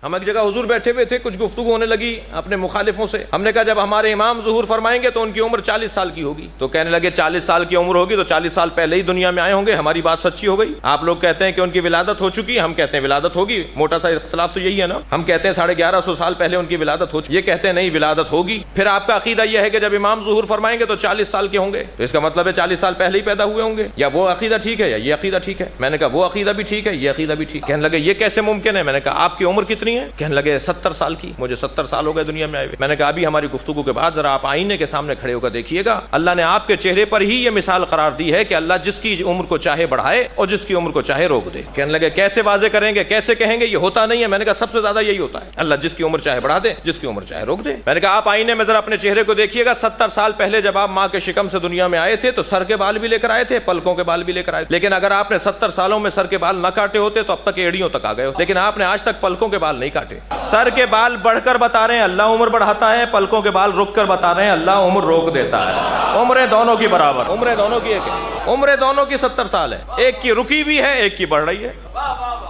ہم ایک جگہ حضور بیٹھے ہوئے تھے, کچھ گفتگو ہونے لگی اپنے مخالفوں سے. ہم نے کہا جب ہمارے امام ظہور فرمائیں گے تو ان کی عمر 40 سال کی ہوگی. تو کہنے لگے 40 سال کی عمر ہوگی تو 40 سال پہلے ہی دنیا میں آئے ہوں گے. ہماری بات سچی ہو گئی. آپ لوگ کہتے ہیں کہ ان کی ولادت ہو چکی, ہم کہتے ہیں ولادت ہوگی. موٹا سا اختلاف تو یہی ہے نا. ہم کہتے ہیں 1150 سال پہلے ان کی ولادت ہو چکی, یہ کہتے ہیں نہیں ولادت ہوگی. پھر آپ کا عقیدہ یہ ہے کہ جب امام ظہور فرمائیں گے تو 40 سال کے ہوں گے, تو اس کا مطلب ہے 40 سال پہلے ہی پیدا ہوئے ہوں گے. یا وہ عقیدہ ٹھیک ہے یا یہ عقیدہ ٹھیک ہے. میں نے کہا وہ عقیدہ بھی ٹھیک ہے, یہ عقیدہ بھی ٹھیک. کہنے لگے یہ کیسے ممکن ہے. میں نے کہا آپ کی عمر کتنی ہے. کہنے لگے 70 سال کی. مجھے 70 سال ہو گئے دنیا میں آئے ہوئے. میں نے کہا ابھی ہماری گفتگو کے بعد ذرا آپ آئینے کے سامنے کھڑے ہو کر دیکھیے گا, اللہ نے آپ کے چہرے پر ہی یہ مثال قرار دی ہے کہ اللہ جس کی عمر کو چاہے بڑھائے اور جس کی عمر کو چاہے روک دے. کہنے لگے کیسے واضح کریں گے, کیسے کہیں گے, یہ ہوتا نہیں ہے. میں نے کہا سب سے زیادہ یہی ہوتا ہے, اللہ جس کی عمر چاہے بڑھا دے, جس کی عمر چاہے روک دے. میں نے کہا آپ آئینے میں ذرا اپنے چہرے کو دیکھیے گا. 70 سال پہلے جب آپ ماں کے شکم سے دنیا میں آئے تھے تو سر کے بال بھی لے کر آئے تھے, پلکوں کے بال بھی لے کر آئے تھے. لیکن اگر آپ نے 70 سالوں میں سر کے بال نہ کاٹے ہوتے تو اب تک ایڑیوں تک آ گئے ہوتے. لیکن آپ نے آج تک پلکوں کے بال نہیں کاٹے. سر کے بال بڑھ کر بتا رہے ہیں اللہ عمر بڑھاتا ہے, پلکوں کے بال رک کر بتا رہے ہیں اللہ عمر روک دیتا ہے. عمریں دونوں کی برابر, عمریں دونوں کی ایک ہے, عمریں دونوں کی 70 سال ہے. ایک کی رکی بھی ہے, ایک کی بڑھ رہی ہے.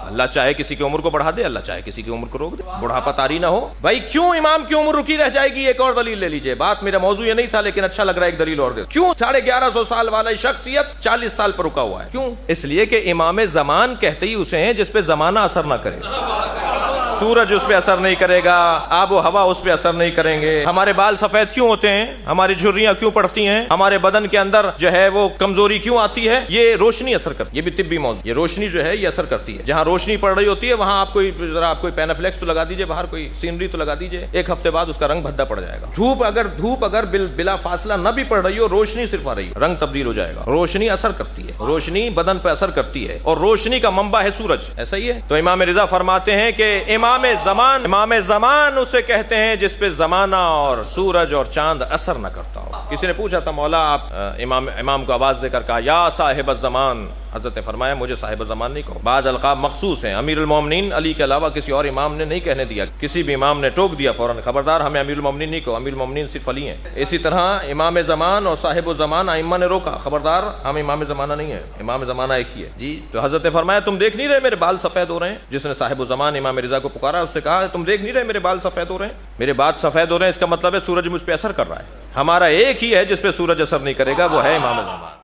اللہ چاہے کسی کی عمر کو بڑھا دے, اللہ چاہے کسی کی عمر کو روک دے. بڑھاپا طاری نہ ہو بھائی. کیوں امام کی عمر رکی رہ جائے گی, ایک اور دلیل لے لیجئے. بات میرا موضوع یہ نہیں تھا لیکن اچھا لگ رہا ہے ایک دلیل اور دے. کیوں 1150 سال والا شخصیت 40 سال پر رکا ہوا ہے. کیوں؟ اس لیے کہ امام زمان کہتے ہی اسے ہیں جس پہ زمانہ اثر نہ کرے. سورج اس پہ اثر نہیں کرے گا, آب و ہوا اس پہ اثر نہیں کریں گے. ہمارے بال سفید کیوں ہوتے ہیں, ہماری جھریاں کیوں پڑتی ہیں, ہمارے بدن کے اندر جو ہے وہ کمزوری کیوں آتی ہے, یہ روشنی اثر کرتی ہے. یہ بھی طبی موضوع, یہ روشنی جو ہے یہ اثر کرتی ہے. جہاں روشنی پڑ رہی ہوتی ہے وہاں آپ کوئی ذرا آپ کوئی پینافلیکس تو لگا دیجئے, باہر کوئی سینری تو لگا دیجئے, ایک ہفتے بعد اس کا رنگ بھدا پڑ جائے گا. دھوپ اگر بلا فاصلہ نہ بھی پڑ رہی ہو, روشنی صرف آ رہی ہو, رنگ تبدیل ہو جائے گا. روشنی اثر کرتی ہے, روشنی بدن پہ اثر کرتی ہے, اور روشنی کا منبع ہے سورج. ایسا ہی ہے. تو امام رضا فرماتے ہیں کہ امام زمان اسے کہتے ہیں جس پہ زمانہ اور سورج اور چاند اثر نہ کرتا ہو. کسی نے پوچھا تھا مولا آپ امام کو آواز دے کر کہا یا صاحب الزمان. حضرت نے فرمایا مجھے صاحب الزمان نہیں کہو. بعض القاب مخصوص ہیں. امیر المومنین علی کے علاوہ کسی اور امام نے نہیں کہنے دیا. کسی بھی امام نے ٹوک دیا فوراً خبردار ہمیں امیر المومنین نہیں کہو, امیر المومنین صرف علی ہیں. اسی طرح امام زمان اور صاحب الزمان ائمہ نے روکا, خبردار ہم امام زمانہ نہیں ہیں, امام زمانہ ایک ہی ہے. جی تو حضرت نے فرمایا تم دیکھ نہیں رہے میرے بال سفید ہو رہے ہیں. جس نے صاحب الزمان امام رضا کو پکارا اس سے کہا تم دیکھ نہیں رہے میرے بال سفید ہو رہے ہیں. میرے بال سفید ہو رہے ہیں اس کا مطلب ہے سورج مجھ پہ اثر کر رہا ہے. ہمارا ایک ہی ہے جس پہ سورج اثر نہیں کرے گا, وہ ہے امام زمان.